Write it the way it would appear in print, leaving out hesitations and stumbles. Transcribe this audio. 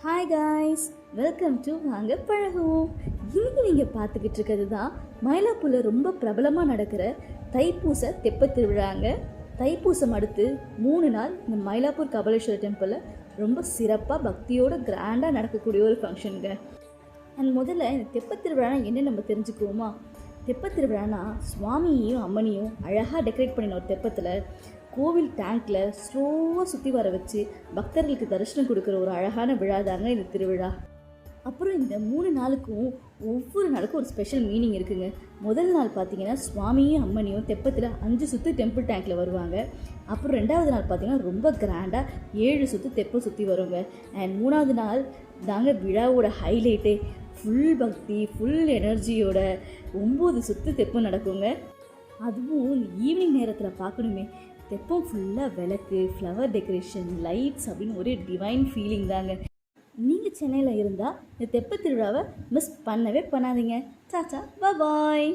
Hi guys, welcome to வாங்க பழகுவோம். இன்னைக்கு நீங்கள் பார்த்துக்கிட்டு இருக்கிறது தான் மயிலாப்பூரில் ரொம்ப பிரபலமாக நடக்கிற தைப்பூச தெப்பத் திருவிழாங்க. தைப்பூசம் அடுத்து 3 நாள் இந்த மயிலாப்பூர் கபாலீஸ்வரர் டெம்பிளில் ரொம்ப சிறப்பாக பக்தியோடு கிராண்டாக நடக்கக்கூடிய ஒரு ஃபங்க்ஷனுங்க. அண்ட் முதல்ல இந்த தெப்பத் திருவிழா என்ன நம்ம தெரிஞ்சுக்குவோமா? தெப்பத் திருவிழானா சுவாமியையும் அம்மனையும் அழகாக டெக்கரேட் பண்ணின ஒரு தெப்பத்தில் கோவில் டேங்க்கில் ஸ்லோவாக சுற்றி வர வச்சு பக்தர்களுக்கு தரிசனம் கொடுக்குற ஒரு அழகான விழா தாங்க இந்த திருவிழா. அப்புறம் இந்த 3 நாளுக்கும் ஒவ்வொரு நாளுக்கும் ஒரு ஸ்பெஷல் மீனிங் இருக்குங்க. முதல் நாள் பார்த்தீங்கன்னா சுவாமியும் அம்மனையும் தெப்பத்தில் 5 சுற்று டெம்பிள் டேங்க்கில் வருவாங்க. அப்புறம் 2வது நாள் பார்த்தீங்கன்னா ரொம்ப கிராண்டாக 7 சுற்று தெப்பம் சுற்றி வருங்க. அண்ட் 3வது நாள் தாங்க விழாவோட ஹைலைட்டே, ஃபுல் பக்தி ஃபுல் எனர்ஜியோட 9 சுற்று தெப்பம் நடக்குங்க. அதுவும் ஈவினிங் நேரத்தில் பார்க்கணுமே, தெப்பம் ஃபுல்லாக விளக்கு, ஃப்ளவர் டெக்கரேஷன், லைட்ஸ் அப்படின்னு ஒரு டிவைன் ஃபீலிங் தாங்க. நீங்கள் சென்னையில் இருந்தால் இந்த தெப்பத் திருவிழாவை மிஸ் பண்ணவே பண்ணாதீங்க. டாடா, பாய்.